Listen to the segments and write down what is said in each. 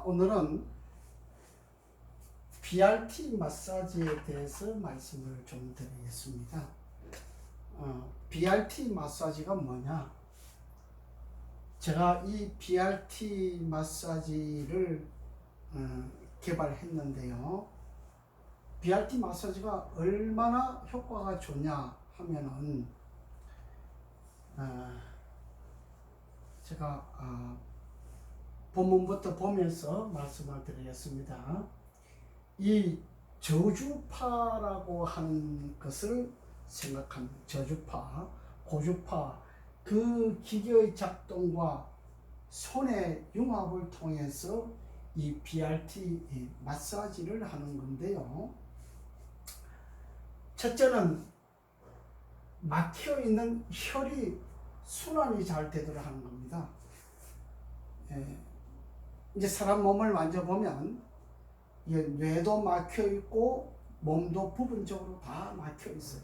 오늘은 BRT 마사지에 대해서 말씀을 좀 드리겠습니다. BRT 마사지가 뭐냐? 제가 이 BRT 마사지를 개발했는데요. BRT 마사지가 얼마나 효과가 좋냐 하면은 제가 본문부터 보면서 말씀을 드리겠습니다. 이 저주파라고 하는 것을 생각합니다. 저주파, 고주파, 그 기계의 작동과 손의 융합을 통해서 이 BRT 마사지를 하는 건데요. 첫째는 막혀있는 혈이 순환이 잘 되도록 하는 겁니다. 이제 사람 몸을 만져보면 뇌도 막혀 있고 몸도 부분적으로 다 막혀 있어요.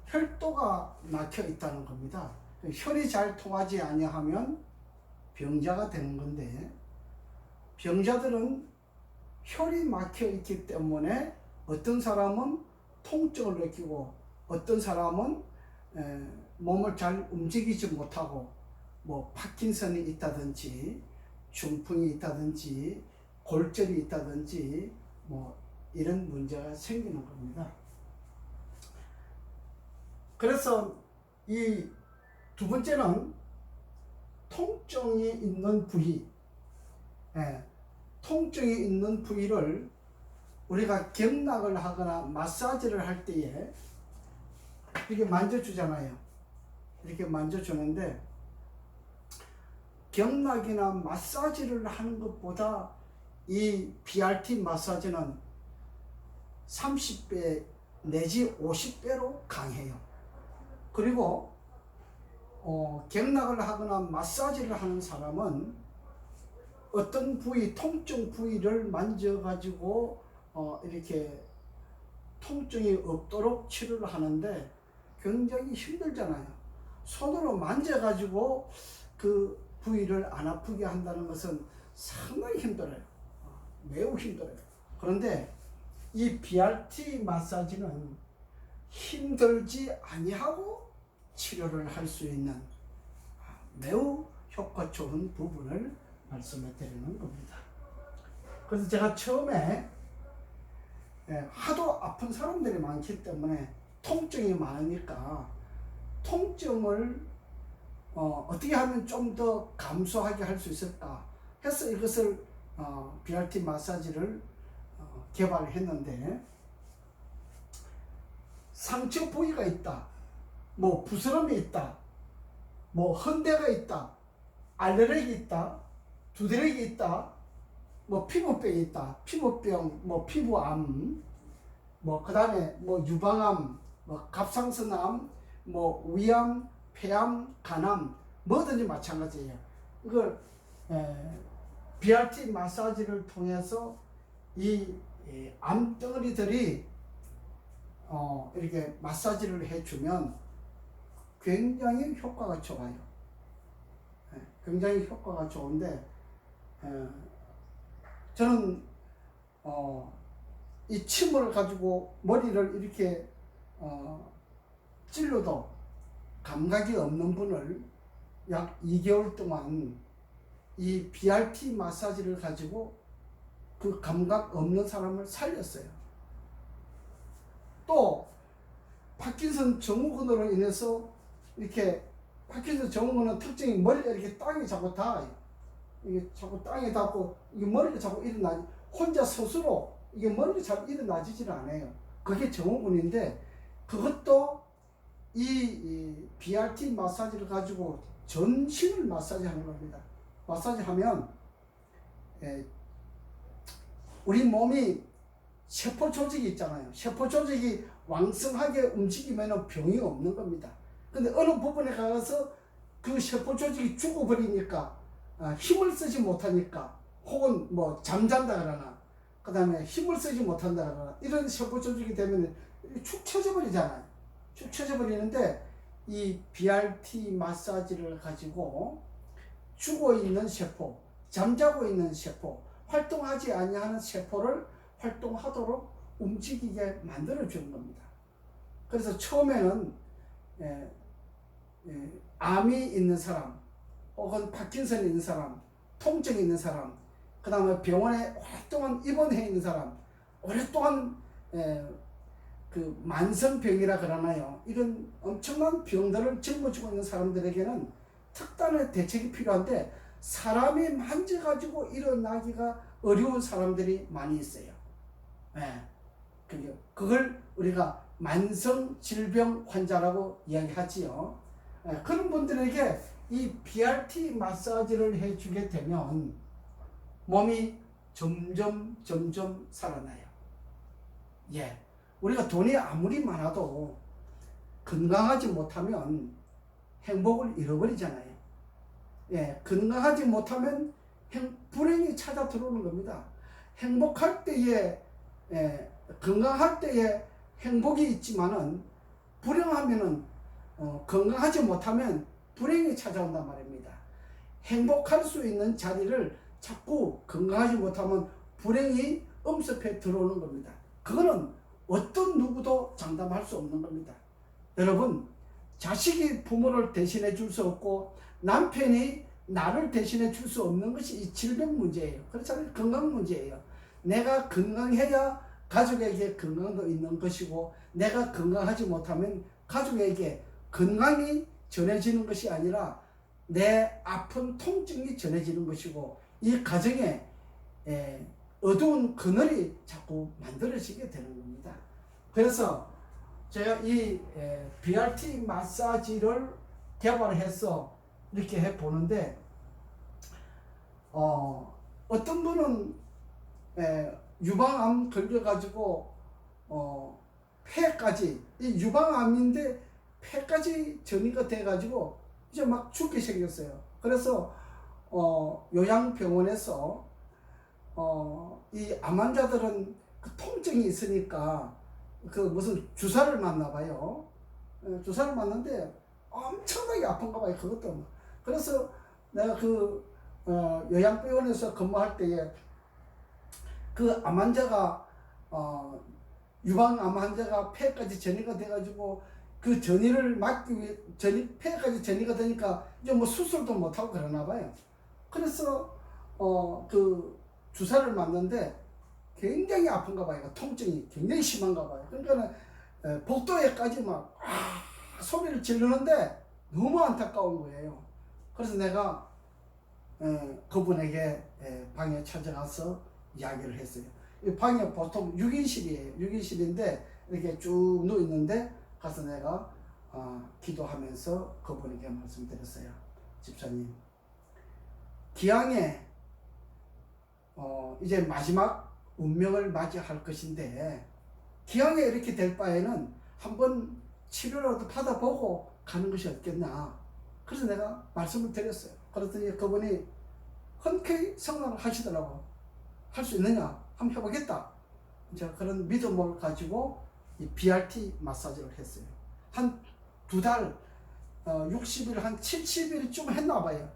혈도가 막혀 있다는 겁니다. 혈이 잘 통하지 아니하면 병자가 되는 건데, 병자들은 혈이 막혀 있기 때문에 어떤 사람은 통증을 느끼고 어떤 사람은 몸을 잘 움직이지 못하고 뭐 파킨슨이 있다든지 중풍이 있다든지 골절이 있다든지 뭐 이런 문제가 생기는 겁니다. 그래서 이 두 번째는 통증이 있는 부위, 통증이 있는 부위를 우리가 경락을 하거나 마사지를 할 때에 이렇게 만져주잖아요. 이렇게 만져주는데 경락이나 마사지를 하는 것보다 이 BRT 마사지는 30배 내지 50배로 강해요. 그리고 경락을 하거나 마사지를 하는 사람은 어떤 부위, 통증 부위를 만져가지고 이렇게 통증이 없도록 치료를 하는데 굉장히 힘들잖아요. 손으로 만져가지고 그 부위를 안 아프게 한다는 것은 상당히 힘들어요. 매우 힘들어요. 그런데 이 BRT 마사지는 힘들지 아니하고 치료를 할 수 있는 매우 효과 좋은 부분을 말씀해 드리는 겁니다. 그래서 제가 처음에 하도 아픈 사람들이 많기 때문에 통증이 많으니까 통증을 어떻게 하면 좀 더 감소하게 할 수 있을까 해서 이것을 BRT 마사지를 개발했는데, 상처 부위가 있다, 뭐 부스럼이 있다, 뭐 헌대가 있다, 알레르기 있다, 두드러기 있다, 뭐 피부병이 있다, 피부병, 뭐 피부암, 뭐 그 다음에 뭐 유방암, 뭐 갑상선암, 뭐 위암, 폐암, 간암, 뭐든지 마찬가지예요. 이걸 BRT 마사지를 통해서 이 암덩어리들이 이렇게 마사지를 해주면 굉장히 효과가 좋아요. 굉장히 효과가 좋은데, 저는 이 침을 가지고 머리를 이렇게 찔러도 감각이 없는 분을 약 2개월 동안 이 BRT 마사지를 가지고 그 감각 없는 사람을 살렸어요. 또 파킨슨 증후군으로 인해서 이렇게, 파킨슨 증후군은 특징이 머리가 이렇게 땅에 자꾸 닿아요. 이게 자꾸 땅에 닿고 이게 머리가 자꾸 일어나지, 혼자 스스로 이게 머리가 잘 일어나지질 않아요. 그게 증후군인데, 그것도 이 BRT 마사지를 가지고 전신을 마사지하는 겁니다. 마사지하면 우리 몸이 세포 조직이 있잖아요. 세포 조직이 왕성하게 움직이면 병이 없는 겁니다. 근데 어느 부분에 가서 그 세포 조직이 죽어버리니까 힘을 쓰지 못하니까, 혹은 뭐 잠잔다 그러나, 그 다음에 힘을 쓰지 못한다 그러나, 이런 세포 조직이 되면 축 처져 버리잖아요. 축 처져 버리는데, 이 BRT 마사지를 가지고 죽어있는 세포, 잠자고 있는 세포, 활동하지 아니하는 세포를 활동하도록 움직이게 만들어 주는 겁니다. 그래서 처음에는 암이 있는 사람, 혹은 파킨슨이 있는 사람, 통증이 있는 사람, 그 다음에 병원에 오랫동안 입원해 있는 사람, 오랫동안 그 만성병이라 그러나요? 이런 엄청난 병들을 짊어지고 있는 사람들에게는 특단의 대책이 필요한데, 사람이 만져가지고 일어나기가 어려운 사람들이 많이 있어요. 그걸 우리가 만성 질병 환자라고 이야기하지요. 그런 분들에게 이 BRT 마사지를 해주게 되면 몸이 점점 살아나요. 우리가 돈이 아무리 많아도 건강하지 못하면 행복을 잃어버리잖아요. 건강하지 못하면 불행이 찾아 들어오는 겁니다. 행복할 때에, 건강할 때에 행복이 있지만은, 불행하면은, 건강하지 못하면 불행이 찾아온단 말입니다. 행복할 수 있는 자리를 자꾸 건강하지 못하면 불행이 엄습해 들어오는 겁니다. 그거는 어떤 누구도 장담할 수 없는 겁니다. 여러분, 자식이 부모를 대신해 줄 수 없고 남편이 나를 대신해 줄 수 없는 것이 이 질병 문제예요. 그렇잖아요. 건강 문제예요. 내가 건강해야 가족에게 건강도 있는 것이고, 내가 건강하지 못하면 가족에게 건강이 전해지는 것이 아니라 내 아픈 통증이 전해지는 것이고, 이 가정에 어두운 그늘이 자꾸 만들어지게 되는 겁니다. 그래서 제가 이 BRT 마사지를 개발해서 이렇게 해보는데, 어떤 분은 유방암 걸려가지고 폐까지, 이 유방암인데 폐까지 전이가 돼가지고 이제 막 죽게 생겼어요. 그래서 요양병원에서 이 암 환자들은 그 통증이 있으니까 그 무슨 주사를 맞나 봐요. 주사를 맞는데 엄청나게 아픈가 봐요. 그것도. 그래서 내가 그 요양병원에서 근무할 때에 그 암 환자가 유방암 환자가 폐까지 전이가 돼가지고 그 전이를 막기 위해 폐까지 전이가 되니까 이제 뭐 수술도 못하고 그러나 봐요. 그래서 그 주사를 맞는데 굉장히 아픈가 봐요. 통증이 굉장히 심한가 봐요. 그러니까 복도에까지 막 소리를 지르는데 너무 안타까운 거예요. 그래서 내가 그분에게 방에 찾아가서 이야기를 했어요. 이 방이 보통 6인실이에요. 6인실인데 이렇게 쭉 누워 있는데 가서 내가 기도하면서 그분에게 말씀드렸어요. 집사님, 기왕에 이제 마지막 운명을 맞이할 것인데, 기왕에 이렇게 될 바에는 한번 치료라도 받아보고 가는 것이 어떻겠나. 그래서 내가 말씀을 드렸어요. 그랬더니 그분이 흔쾌히 성락을 하시더라고. 할 수 있느냐? 한번 해보겠다. 이제 그런 믿음을 가지고 이 BRT 마사지를 했어요. 한 2달, 60일, 한 70일쯤 했나 봐요.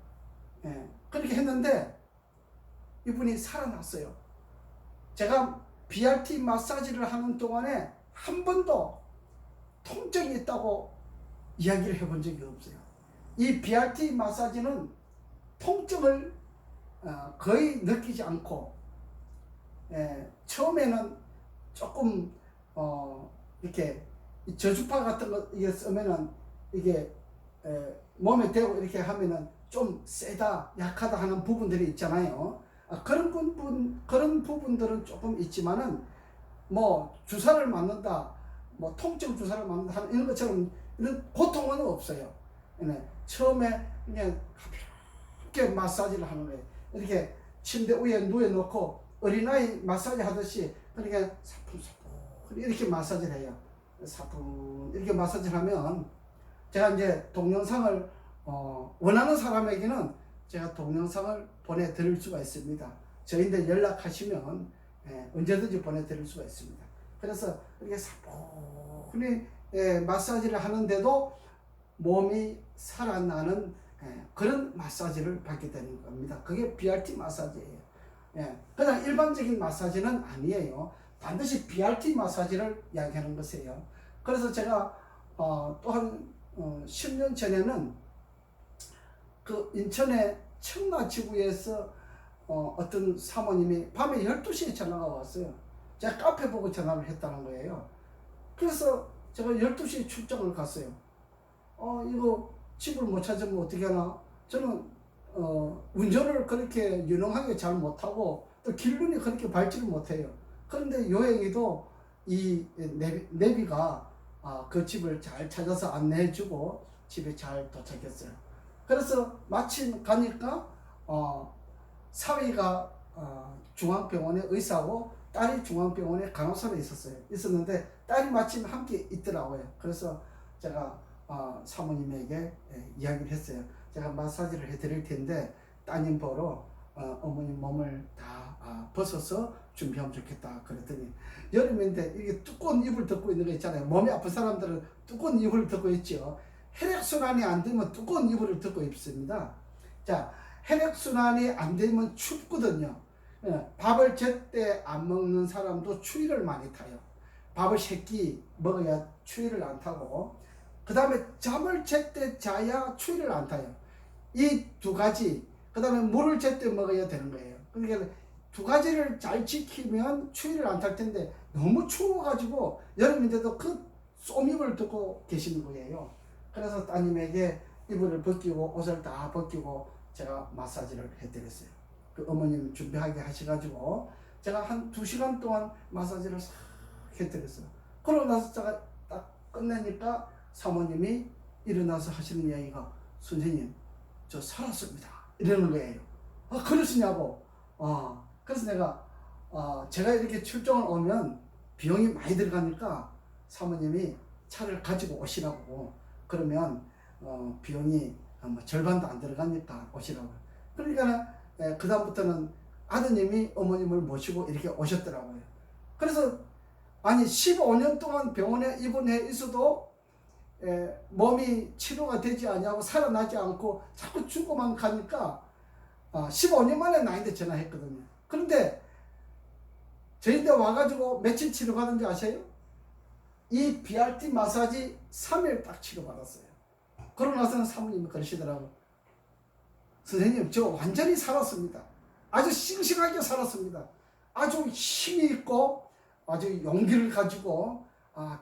그렇게 했는데 이분이 살아났어요. 제가 BRT 마사지를 하는 동안에 한 번도 통증이 있다고 이야기를 해본 적이 없어요. 이 BRT 마사지는 통증을 거의 느끼지 않고, 처음에는 조금 이렇게 저주파 같은 거 이게 쓰면은 이게 몸에 대고 이렇게 하면은 좀 세다, 약하다 하는 부분들이 있잖아요. 그런 부분들은 조금 있지만은 뭐 주사를 맞는다, 뭐 통증 주사를 맞는다 하는 이런 것처럼 이런 고통은 없어요. 처음에 그냥 가볍게 마사지를 하는 거예요. 이렇게 침대 위에 누워놓고 어린아이 마사지 하듯이 그러니까 사뿐사뿐 이렇게 마사지를 해요. 사뿐 이렇게 마사지를 하면, 제가 이제 동영상을 원하는 사람에게는 제가 동영상을 보내드릴 수가 있습니다. 저희한테 연락하시면 언제든지 보내드릴 수가 있습니다. 그래서 이렇게 사뿐히 마사지를 하는데도 몸이 살아나는 그런 마사지를 받게 되는 겁니다. 그게 BRT 마사지예요. 그냥 일반적인 마사지는 아니에요. 반드시 BRT 마사지를 이야기하는 것이에요. 그래서 제가 또한 10년 전에는 그 인천의 청라지구에서 어떤 사모님이 밤에 12시에 전화가 왔어요. 제가 카페 보고 전화를 했다는 거예요. 그래서 제가 12시에 출장을 갔어요. 이거 집을 못 찾으면 어떻게 하나? 저는 운전을 그렇게 유능하게 잘 못하고 또 길눈이 그렇게 밝지를 못해요. 그런데 여행이도 이 내비가 그 집을 잘 찾아서 안내해주고 집에 잘 도착했어요. 그래서 마침 가니까 사위가 중앙병원의 의사고 딸이 중앙병원의 간호사로 있었는데 딸이 마침 함께 있더라고요. 그래서 제가 사모님에게 이야기를 했어요. 제가 마사지를 해드릴 텐데 따님 보러 어머님 몸을 다 벗어서 준비하면 좋겠다 그랬더니, 여름인데 이게 두꺼운 이불 덮고 있는 거 있잖아요. 몸이 아픈 사람들은 두꺼운 이불을 덮고 있죠. 혈액순환이 안 되면 두꺼운 이불을 덮고 입습니다. 자, 혈액순환이 안 되면 춥거든요. 밥을 제때 안 먹는 사람도 추위를 많이 타요. 밥을 3끼 먹어야 추위를 안 타고, 그 다음에 잠을 제때 자야 추위를 안 타요. 이 두 가지, 그 다음에 물을 제때 먹어야 되는 거예요. 그러니까 두 가지를 잘 지키면 추위를 안 탈 텐데, 너무 추워가지고 여름인데도 그 쏘입을 듣고 계시는 거예요. 그래서 따님에게 이불을 벗기고 옷을 다 벗기고 제가 마사지를 해드렸어요. 그 어머님 준비하게 하셔가지고 제가 한 2시간 동안 마사지를 싹 해드렸어요. 그러고 나서 제가 딱 끝내니까 사모님이 일어나서 하시는 이야기가, 선생님 저 살았습니다 이러는 거예요. 그러시냐고. 그래서 내가 제가 이렇게 출장을 오면 비용이 많이 들어가니까 사모님이 차를 가지고 오시라고, 그러면 비용이 절반도 안 들어가니까 오시라고. 그러니까 그 다음부터는 아드님이 어머님을 모시고 이렇게 오셨더라고요. 그래서 아니 15년 동안 병원에 입원해 있어도 몸이 치료가 되지 않냐고, 살아나지 않고 자꾸 죽고만 가니까 15년 만에 나한테 전화했거든요. 그런데 저희한테 와가지고 며칠 치료받은지 아세요? 이 BRT 마사지 3일 딱 치료받았어요. 그러고 나서는 사모님이 그러시더라고요. 선생님 저 완전히 살았습니다. 아주 싱싱하게 살았습니다. 아주 힘이 있고 아주 용기를 가지고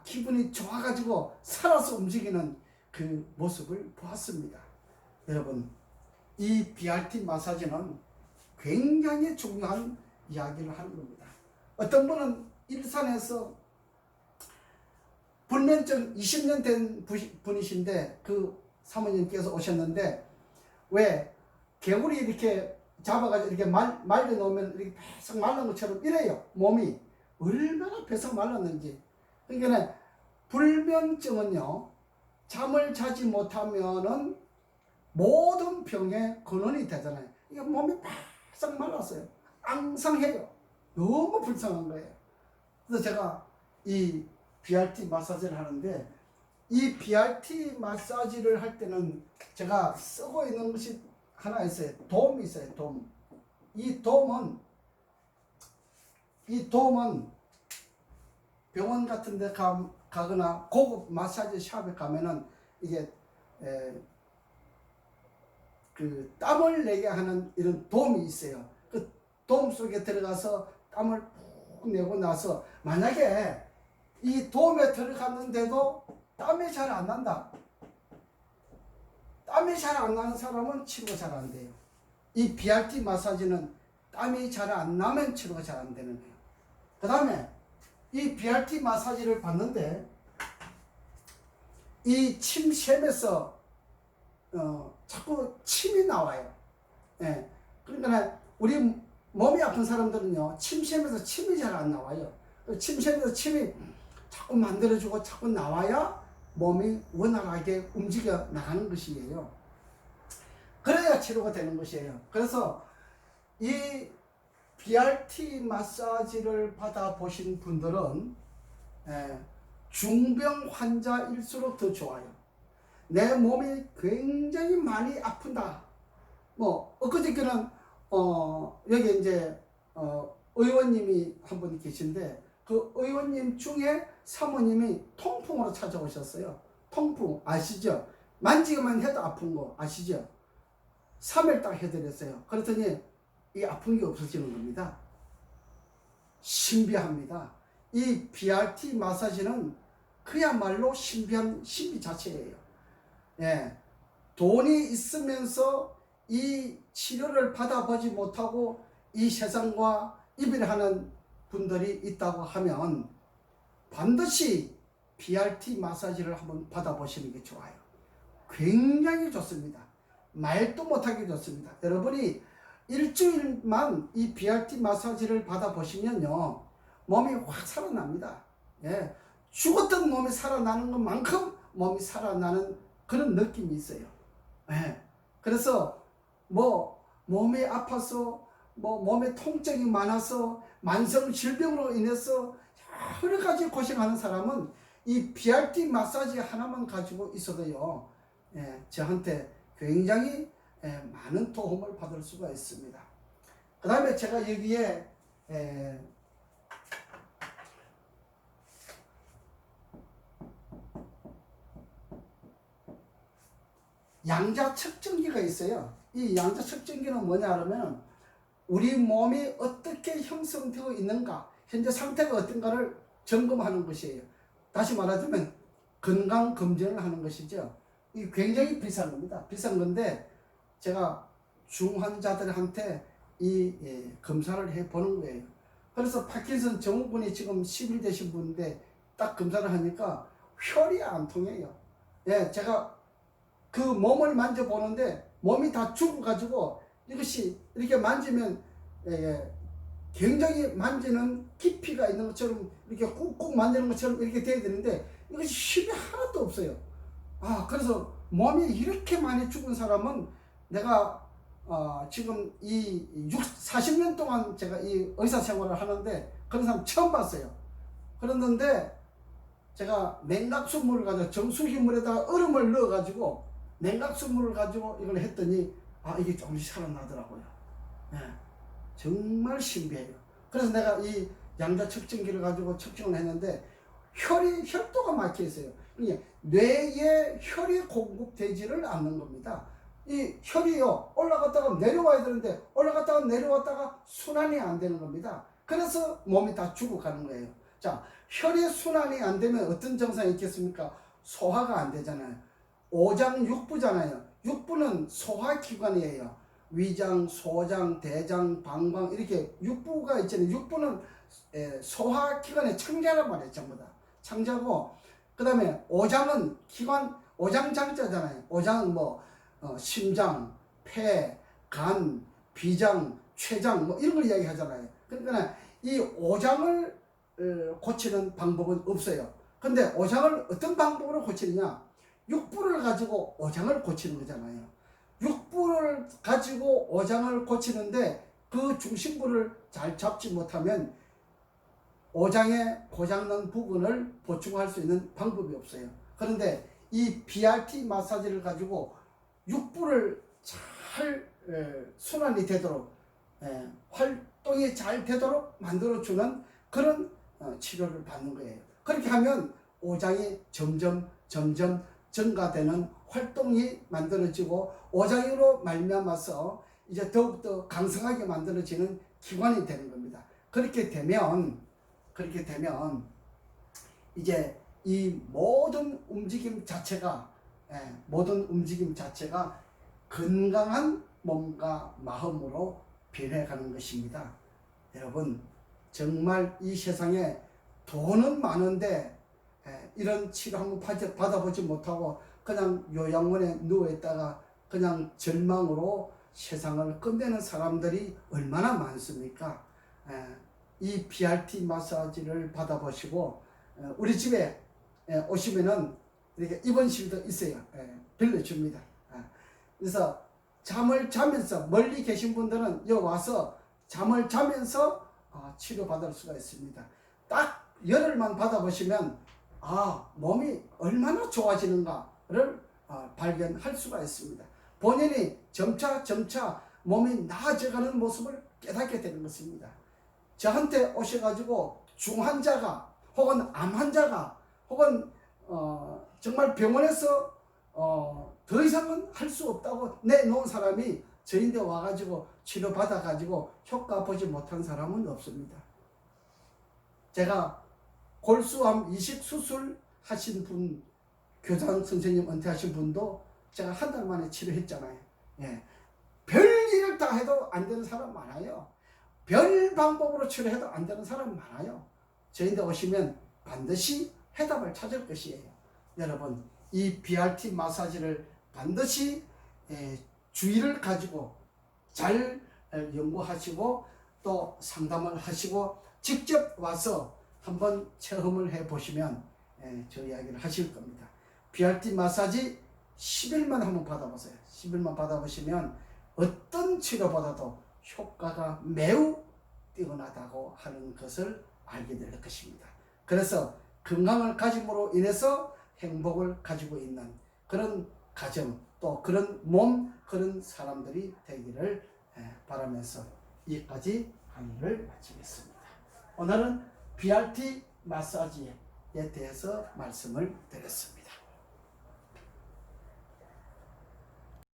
기분이 좋아가지고 살아서 움직이는 그 모습을 보았습니다. 여러분, 이 BRT 마사지는 굉장히 중요한 이야기를 하는 겁니다. 어떤 분은 일산에서 불면증 20년 된 분이신데, 그 사모님께서 오셨는데, 왜 개구리 이렇게 잡아가지고 이렇게 말려놓으면 이렇게 배싹 말른 것처럼 이래요. 몸이 얼마나 배싹 말랐는지. 그러니까 불면증은요, 잠을 자지 못하면은 모든 병의 근원이 되잖아요. 이게 몸이 바싹 말랐어요. 앙상해요. 너무 불쌍한 거예요. 그래서 제가 이 BRT 마사지를 하는데, 이 BRT 마사지를 할 때는 제가 쓰고 있는 것이 하나 있어요. 돔이 있어요. 돔. 이 돔은 병원 같은 데 가거나 고급 마사지 샵에 가면은 이게 그 땀을 내게 하는 이런 돔이 있어요. 그 돔 속에 들어가서 땀을 푹 내고 나서, 만약에 이 돔에 들어갔는데도 땀이 잘 안 난다. 땀이 잘 안 나는 사람은 치료가 잘 안 돼요. 이 BRT 마사지는 땀이 잘 안 나면 치료가 잘 안 되는 거예요. 그 다음에 이 BRT 마사지를 받는데, 이 침샘에서 자꾸 침이 나와요. 그러니까 우리 몸이 아픈 사람들은요, 침샘에서 침이 잘 안 나와요. 침샘에서 침이 자꾸 만들어주고 자꾸 나와야 몸이 원활하게 움직여 나가는 것이에요. 그래야 치료가 되는 것이에요. 그래서 이 BRT 마사지를 받아보신 분들은 중병 환자일수록 더 좋아요. 내 몸이 굉장히 많이 아픈다. 뭐 엊그저께는 여기 이제 의원님이 한 분 계신데 그 의원님 중에 사모님이 통풍으로 찾아오셨어요. 통풍 아시죠? 만지기만 해도 아픈 거 아시죠? 3일 딱 해드렸어요. 그랬더니 이 아픈 게 없어지는 겁니다. 신비합니다. 이 BRT 마사지는 그야말로 신비한 신비 자체예요. 예, 돈이 있으면서 이 치료를 받아보지 못하고 이 세상과 이별하는 분들이 있다고 하면 반드시 BRT 마사지를 한번 받아보시는 게 좋아요. 굉장히 좋습니다. 말도 못하게 좋습니다. 여러분이 일주일만 이 BRT 마사지를 받아보시면요, 몸이 확 살아납니다. 예, 죽었던 몸이 살아나는 것만큼 몸이 살아나는 그런 느낌이 있어요. 예, 그래서 뭐 몸이 아파서 뭐 몸에 통증이 많아서 만성 질병으로 인해서 여러 가지 고생하는 사람은 이 BRT 마사지 하나만 가지고 있어도요, 예, 저한테 굉장히 많은 도움을 받을 수가 있습니다. 그 다음에 제가 여기에 양자 측정기가 있어요. 이 양자 측정기는 뭐냐 하면 우리 몸이 어떻게 형성되어 있는가, 현재 상태가 어떤가를 점검하는 것이에요. 다시 말하자면 건강 검진을 하는 것이죠. 이 굉장히 비싼 겁니다. 비싼 건데 제가 중환자들한테 이 검사를 해보는 거예요. 그래서 파킨슨 증후군이 지금 10일 되신 분인데 딱 검사를 하니까 혈이 안 통해요. 예, 제가 그 몸을 만져보는데 몸이 다 죽어가지고 이것이 이렇게 만지면 굉장히 만지는 깊이가 있는 것처럼 이렇게 꾹꾹 만지는 것처럼 이렇게 돼야 되는데 이것이 힘이 하나도 없어요. 그래서 몸이 이렇게 많이 죽은 사람은 내가 지금 이 40년 동안 제가 이 의사 생활을 하는데 그런 사람 처음 봤어요. 그랬는데 제가 냉각수물을 가지고 정수기물에다가 얼음을 넣어 가지고 냉각수물을 가지고 이걸 했더니 이게 조금씩 살아나더라고요. 네, 정말 신비해요. 그래서 내가 이 양자 측정기를 가지고 측정을 했는데 혈도가 막혀 있어요. 뇌에 혈이 공급되지를 않는 겁니다. 이 혈이요, 올라갔다가 내려와야 되는데 올라갔다가 내려왔다가 순환이 안 되는 겁니다. 그래서 몸이 다 죽어가는 거예요. 자, 혈의 순환이 안 되면 어떤 증상이 있겠습니까? 소화가 안 되잖아요. 오장육부잖아요. 육부는 소화기관이에요. 위장, 소장, 대장, 방광 이렇게 육부가 있잖아요. 육부는 소화기관의 창자란 말이에요. 전부 다 창자고, 그 다음에 오장은 기관, 오장장자잖아요. 오장은 뭐 심장, 폐, 간, 비장, 췌장 뭐 이런 걸 이야기하잖아요. 그러니까 이 오장을 고치는 방법은 없어요. 근데 오장을 어떤 방법으로 고치느냐? 육부를 가지고 오장을 고치는 거잖아요. 육부를 가지고 오장을 고치는데 그 중심부를 잘 잡지 못하면 오장에 고장난 부분을 보충할 수 있는 방법이 없어요. 그런데 이 BRT 마사지를 가지고 육부를 잘 순환이 되도록 활동이 잘 되도록 만들어주는 그런 치료를 받는 거예요. 그렇게 하면 오장이 점점 증가되는 활동이 만들어지고 오장으로 말미암아서 이제 더욱더 강성하게 만들어지는 기관이 되는 겁니다. 그렇게 되면 이제 이 모든 움직임 자체가 건강한 몸과 마음으로 변해가는 것입니다. 여러분, 정말 이 세상에 돈은 많은데 이런 치료 한번 받아보지 못하고 그냥 요양원에 누워있다가 그냥 절망으로 세상을 끝내는 사람들이 얼마나 많습니까? 이 BRT 마사지를 받아보시고 우리 집에 오시면은 이렇게 입원실도 있어요. 빌려줍니다. 그래서 잠을 자면서 멀리 계신 분들은 여기 와서 잠을 자면서 치료받을 수가 있습니다. 딱 열흘만 받아보시면 몸이 얼마나 좋아지는가를 발견할 수가 있습니다. 본인이 점차 몸이 나아져가는 모습을 깨닫게 되는 것입니다. 저한테 오셔가지고 중환자가 혹은 암환자가 혹은 정말 병원에서 더 이상은 할 수 없다고 내놓은 사람이 저희한테 와가지고 치료받아가지고 효과 보지 못한 사람은 없습니다. 제가 골수암 이식 수술 하신 분, 교장 선생님 은퇴하신 분도 제가 한 달 만에 치료했잖아요. 예. 별 일을 다 해도 안 되는 사람 많아요. 별 방법으로 치료해도 안 되는 사람 많아요. 저희한테 오시면 반드시 해답을 찾을 것이에요. 여러분, 이 BRT 마사지를 반드시 주의를 가지고 잘 연구하시고 또 상담을 하시고 직접 와서 한번 체험을 해보시면 저 이야기를 하실 겁니다. BRT 마사지 10일만 한번 받아보세요. 10일만 받아보시면 어떤 치료보다도 효과가 매우 뛰어나다고 하는 것을 알게 될 것입니다. 그래서 건강을 가짐으로 인해서 행복을 가지고 있는 그런 가정, 또 그런 몸, 그런 사람들이 되기를 바라면서 여기까지 강의를 마치겠습니다. 오늘은 BRT 마사지에 대해서 말씀을 드렸습니다.